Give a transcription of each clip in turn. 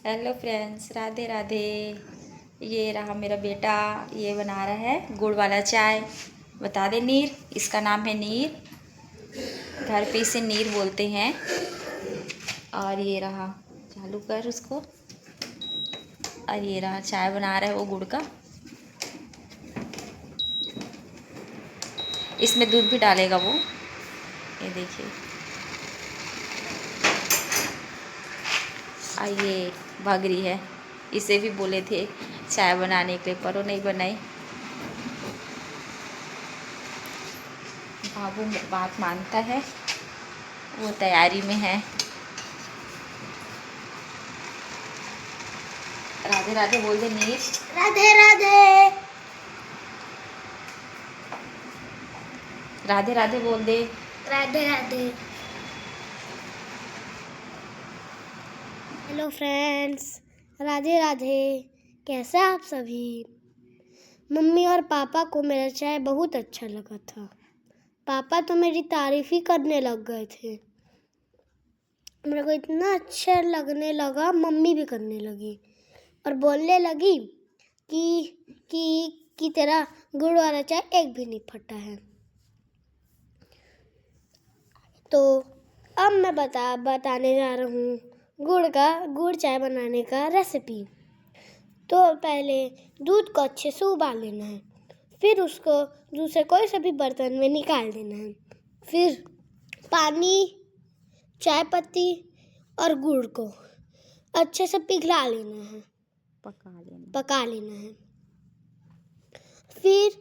Hello friends, Radhe Radhe. ये रहा मेरा बेटा, ये बना रहा है गुड़ वाला चाय। बता दे नीर, इसका नाम है नीर। घर पे इसे नीर बोलते हैं। और ये रहा, चालू कर उसको। और ये रहा, चाय बना रहा है वो गुड़ का। इसमें दूध भी डालेगा वो, ये देखिए। और ये भाग रही है, इसे भी बोले थे चाय बनाने के लिए पर वो नहीं बनाई। बाबू बात मानता है, वो तैयारी में है। राधे राधे बोल दे नीर। राधे राधे। राधे राधे बोल दे। राधे राधे। Hello friends, Radhe Radhe. कैसे आप सभी? मम्मी और पापा को मेरा चाय बहुत अच्छा लगा था। पापा तो मेरी तारीफ ही करने लग गए थे। मेरे को इतना अच्छा लगने लगा, मम्मी भी करने लगी और बोलने लगी कि तेरा गुड़ वाला चाय एक भी नहीं फटा है। तो अब मैं बताने जा रहा हूँ गुड़ चाय बनाने का रेसिपी। तो पहले दूध को अच्छे से उबाल लेना है, फिर उसको दूसरे कोई से भी बर्तन में निकाल देना है। फिर पानी, चाय पत्ती और गुड़ को अच्छे से पिघला लेना है, पका लेना है। फिर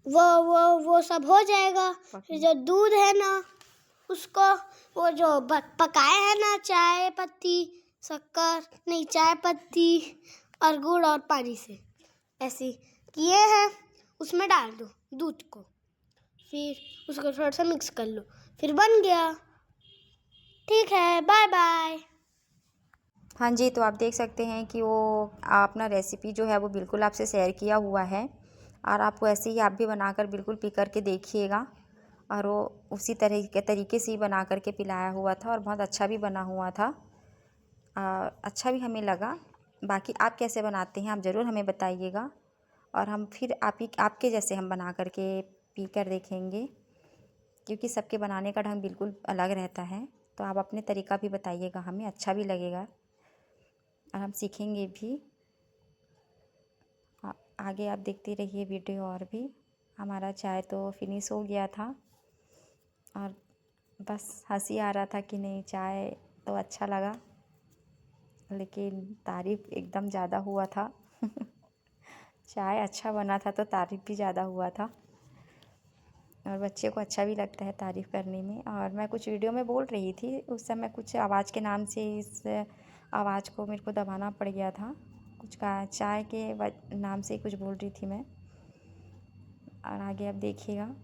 वो सब हो जाएगा। फिर जो दूध है ना, उसको वो जो पकाए है ना, चाय पत्ती, शक्कर नहीं, चाय पत्ती और गुड़ और पानी से ऐसे किए हैं, उसमें डाल दो दूध को। फिर उसको थोड़ा सा मिक्स कर लो, फिर बन गया। ठीक है, बाय बाय। हाँ जी, तो आप देख सकते हैं कि वो अपना रेसिपी जो है वो बिल्कुल आपसे शेयर किया हुआ है। और आपको ऐसे ही आप भी बनाकर बिल्कुल पी करके देखिएगा। और वो उसी तरीके से ही बना करके पिलाया हुआ था और बहुत अच्छा भी बना हुआ था। अच्छा भी हमें लगा। बाकी आप कैसे बनाते हैं आप ज़रूर हमें बताइएगा। और हम फिर आपके जैसे हम बना करके पी कर देखेंगे, क्योंकि सबके बनाने का ढंग बिल्कुल अलग रहता है। तो आप अपने तरीका भी बताइएगा, हमें अच्छा भी लगेगा और हम सीखेंगे भी। आगे आप देखते रहिए वीडियो। और भी हमारा चाय तो फिनिश हो गया था और बस हंसी आ रहा था कि नहीं, चाय तो अच्छा लगा लेकिन तारीफ़ एकदम ज़्यादा हुआ था। चाय अच्छा बना था तो तारीफ़ भी ज़्यादा हुआ था। और बच्चे को अच्छा भी लगता है तारीफ़ करने में। और मैं कुछ वीडियो में बोल रही थी, उस समय कुछ आवाज़ के नाम से इस आवाज़ को मेरे को दबाना पड़ गया था। कुछ का चाय के नाम से कुछ बोल रही थी मैं। और आगे आप देखिएगा,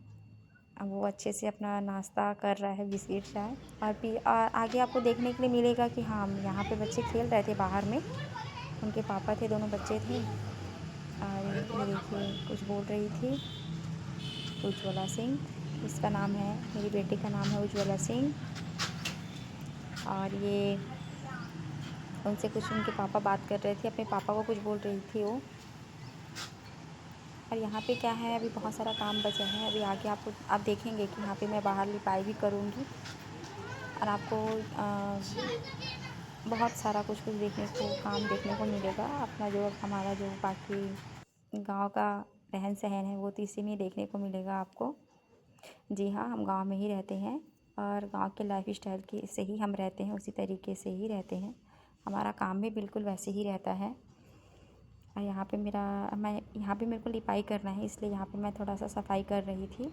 अब वो अच्छे से अपना नाश्ता कर रहा है, बिस्किट चाय। और आगे आपको देखने के लिए मिलेगा कि हाँ, यहाँ पे बच्चे खेल रहे थे बाहर में। उनके पापा थे, दोनों बच्चे थे। और ये देखिए कुछ बोल रही थी, उज्ज्वला सिंह इसका नाम है, मेरी बेटी का नाम है उज्ज्वला सिंह। और ये उनसे कुछ उनके पापा बात कर रहे थे, अपने पापा को कुछ बोल रही थी वो। और यहाँ पे क्या है, अभी बहुत सारा काम बचा है। अभी आगे आप देखेंगे कि यहाँ पे मैं बाहर लिपाई भी करूँगी और आपको बहुत सारा कुछ काम देखने को मिलेगा। अपना जो हमारा जो बाकी गांव का रहन सहन है वो तो इसी में देखने को मिलेगा आपको। जी हाँ, हम गांव में ही रहते हैं और गांव के लाइफ स्टाइल की से ही हम रहते हैं, उसी तरीके से ही रहते हैं। हमारा काम भी बिल्कुल वैसे ही रहता है। और यहाँ पे मेरे को लिपाई करना है, इसलिए यहाँ पे मैं थोड़ा सा सफाई कर रही थी।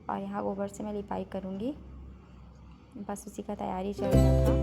और यहाँ गोबर से मैं लिपाई करूँगी, बस उसी का तैयारी चल रहा था।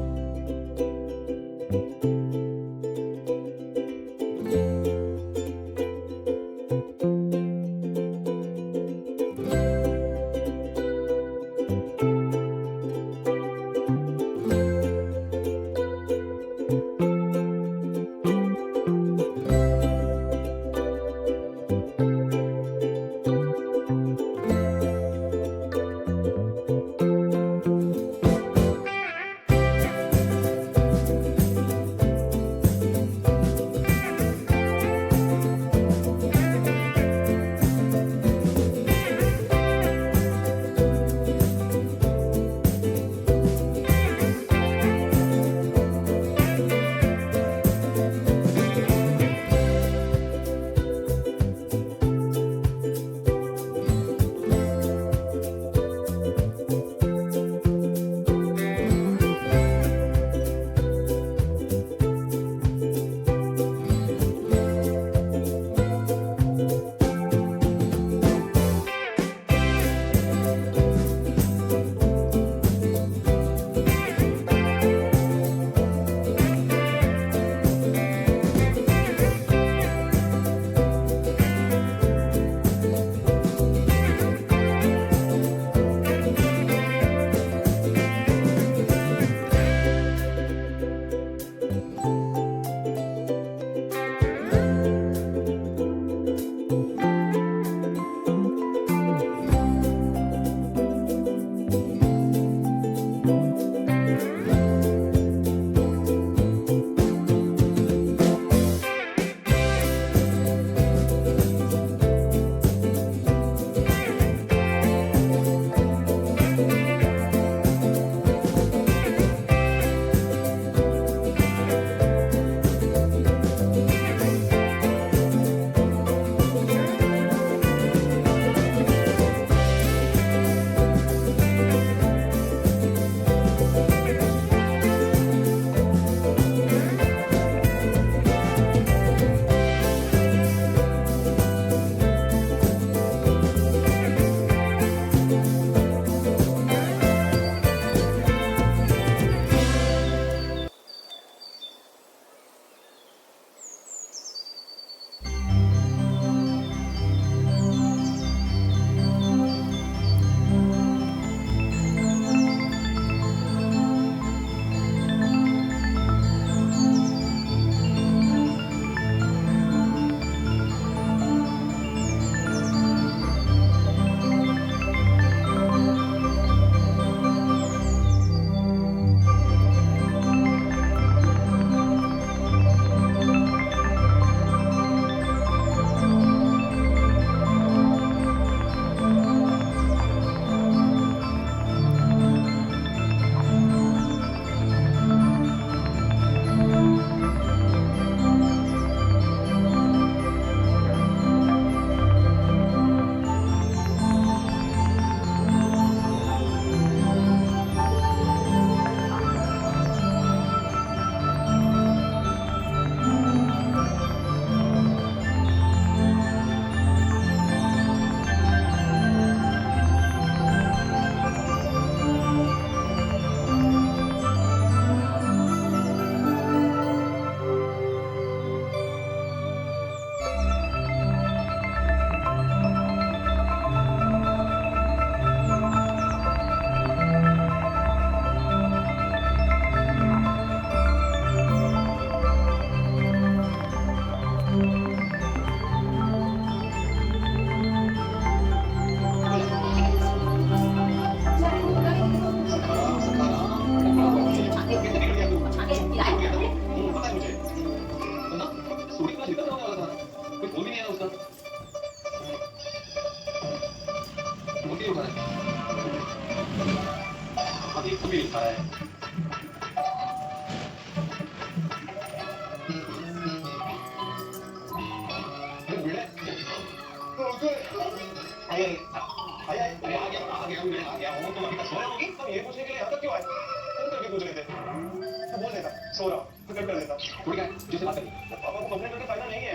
कंप्लेंट कर देता। थोड़ी क्या है जिससे बात करनी पापा को कंप्लेंट करके फायदा नहीं है।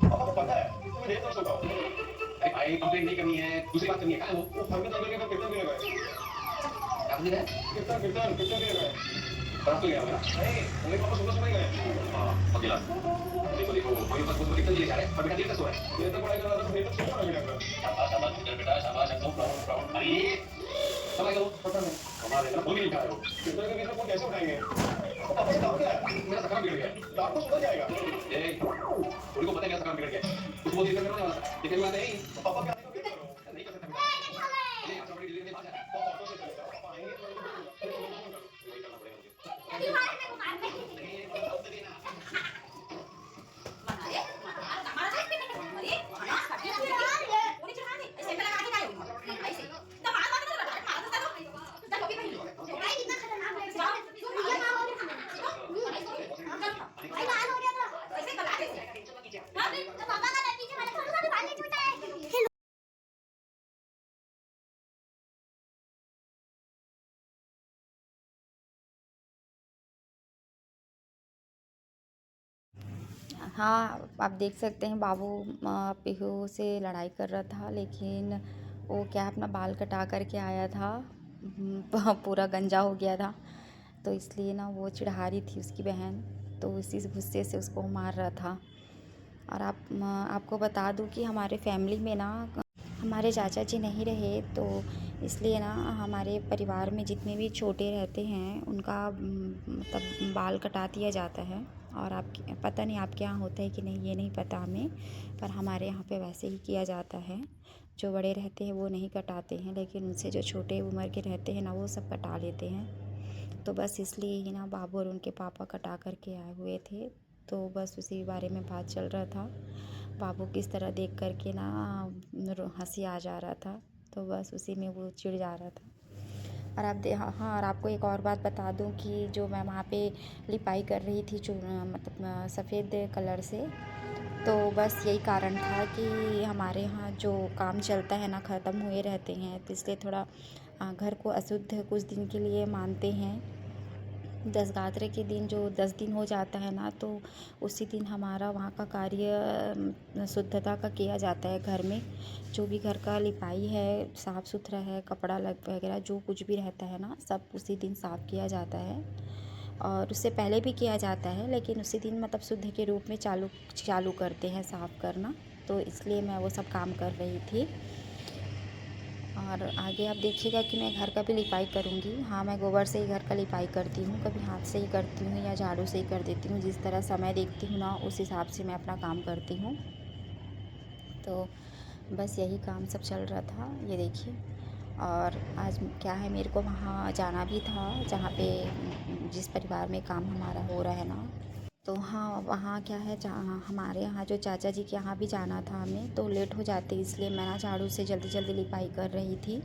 पापा को पता है तुम्हें देर तक सोता हूँ। अरे भाई कंप्लेंट नहीं करनी है दूसरी बात करनी है क्या है वो फालतू तंत्र के कीर्तन भी लगाए क्या बोल रहे हैं कीर्तन कीर्तन कीर्तन भी लगाए तरफ तो गया मेरा नहीं मम्मी पापा सुबह सुबह ही गए हाँ अकेला देखो देखो मम्मी पापा सुबह कीर्तन के लिए जा रहे हैं और बेटा देर तक सो रहा है देर तक पढ़ाई कर रहा था तो देर तक सोता रहा बेटा शाबाश शाबाश बेटा शाबाश एकदम प्राउड प्राउड अरे समय करो पता नहीं कमाल है ना वो भी नहीं उठा रहे हो कीर्तन के बीच में फोन कैसे उठाएंगे पापा से काम क्या है मेरा सकाम बिगड़ गया रात को सुबह जाएगा ए थोड़ी को पता है मेरा सकाम बिगड़ गया कुछ वो दिन करने वाला था लेकिन मैं नहीं पापा क्या नहीं कर सकता ये अच्छा बड़ी डिलीवरी के बाद है पापा ऑटो से चलेगा पापा आएंगे तो वही करना पड़ेगा हाँ, आप देख सकते हैं बाबू पीहू से लड़ाई कर रहा था, लेकिन वो क्या अपना बाल कटा करके आया था। पूरा गंजा हो गया था, तो इसलिए ना वो चिढ़ा रही थी उसकी बहन, तो इसी गुस्से से उसको मार रहा था। और आपको बता दूं कि हमारे फैमिली में ना हमारे चाचा जी नहीं रहे, तो इसलिए ना हमारे परिवार में जितने भी छोटे रहते हैं उनका मतलब बाल कटा दिया जाता है। और आपके पता नहीं आपके यहाँ होता है कि नहीं, ये नहीं पता हमें, पर हमारे यहाँ पे वैसे ही किया जाता है। जो बड़े रहते हैं वो नहीं कटाते हैं, लेकिन उनसे जो छोटे उम्र के रहते हैं ना वो सब कटा लेते हैं। तो बस इसलिए ही ना बाबू और उनके पापा कटा करके आए हुए थे, तो बस उसी बारे में बात चल रहा था। बाबू किस तरह देख करके ना हंसी आ जा रहा था, तो बस उसी में वो चिढ़ जा रहा था। और हाँ, और आपको एक और बात बता दूं कि जो मैं वहाँ पे लिपाई कर रही थी मतलब सफ़ेद कलर से, तो बस यही कारण था कि हमारे यहाँ जो काम चलता है ना ख़त्म हुए रहते हैं, तो इसलिए थोड़ा घर को अशुद्ध कुछ दिन के लिए मानते हैं। दशगात्रे के दिन जो 10 दिन हो जाता है ना, तो उसी दिन हमारा वहाँ का कार्य शुद्धता का किया जाता है। घर में जो भी घर का लिपाई है, साफ़ सुथरा है, कपड़ा लग वगैरह जो कुछ भी रहता है ना, सब उसी दिन साफ़ किया जाता है। और उससे पहले भी किया जाता है, लेकिन उसी दिन मतलब शुद्ध के रूप में चालू करते हैं साफ़ करना, तो इसलिए मैं वो सब काम कर रही थी। और आगे आप देखिएगा कि मैं घर का भी लिपाई करूँगी। हाँ, मैं गोबर से ही घर का लिपाई करती हूँ, कभी हाथ से ही करती हूँ या झाड़ू से ही कर देती हूँ। जिस तरह समय देखती हूँ ना, उस हिसाब से मैं अपना काम करती हूँ। तो बस यही काम सब चल रहा था, ये देखिए। और आज क्या है, मेरे को वहाँ जाना भी था जहाँ पे जिस परिवार में काम हमारा हो रहा है ना, तो हाँ, वहाँ क्या है, जहाँ हमारे यहाँ जो चाचा जी के यहाँ भी जाना था हमें, तो लेट हो जाते, इसलिए मैं ना झाड़ू से जल्दी जल्दी लिपाई कर रही थी।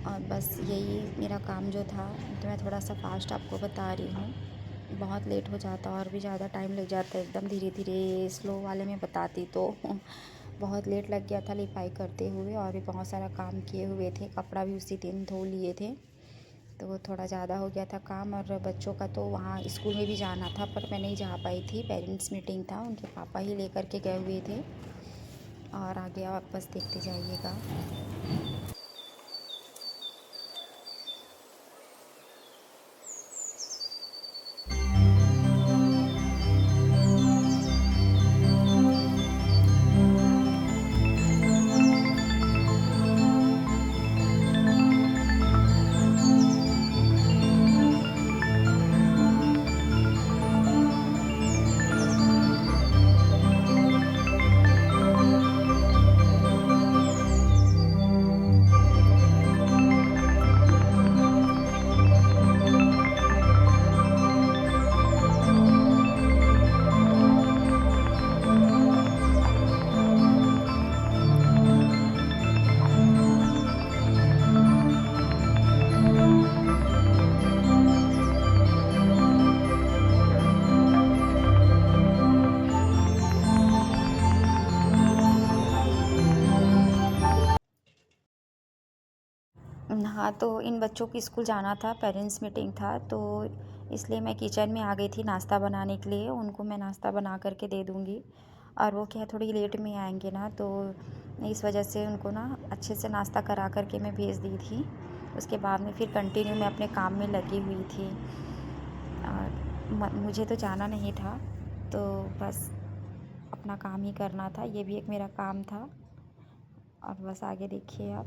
और बस यही मेरा काम जो था, तो मैं थोड़ा सा फास्ट आपको बता रही हूँ। बहुत लेट हो जाता और भी ज़्यादा टाइम लग जाता है, एकदम धीरे धीरे स्लो वाले में बताती तो बहुत लेट लग गया था लिपाई करते हुए, और भी बहुत सारा काम किए हुए थे, कपड़ा भी उसी दिन धो लिए थे, तो थोड़ा ज़्यादा हो गया था काम। और बच्चों का तो वहाँ स्कूल में भी जाना था, पर मैं नहीं जा पाई थी, पेरेंट्स मीटिंग था, उनके पापा ही लेकर के गए हुए थे। और आगे आप बस देखते जाइएगा। हाँ, तो इन बच्चों की स्कूल जाना था, पेरेंट्स मीटिंग था, तो इसलिए मैं किचन में आ गई थी नाश्ता बनाने के लिए। उनको मैं नाश्ता बना करके दे दूँगी। और वो क्या थोड़ी लेट में आएंगे ना, तो इस वजह से उनको ना अच्छे से नाश्ता करा करके मैं भेज दी थी। उसके बाद में फिर कंटिन्यू मैं अपने काम में लगी हुई थी। और मुझे तो जाना नहीं था, तो बस अपना काम ही करना था। ये भी एक मेरा काम था। और बस आगे देखिए आप।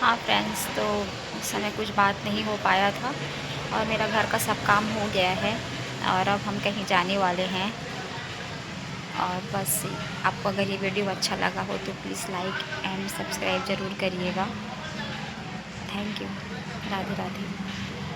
हाँ फ्रेंड्स, तो उस समय कुछ बात नहीं हो पाया था और मेरा घर का सब काम हो गया है और अब हम कहीं जाने वाले हैं। और बस आपको अगर ये वीडियो अच्छा लगा हो तो प्लीज़ लाइक एंड सब्सक्राइब ज़रूर करिएगा। Thank you. राधे राधे।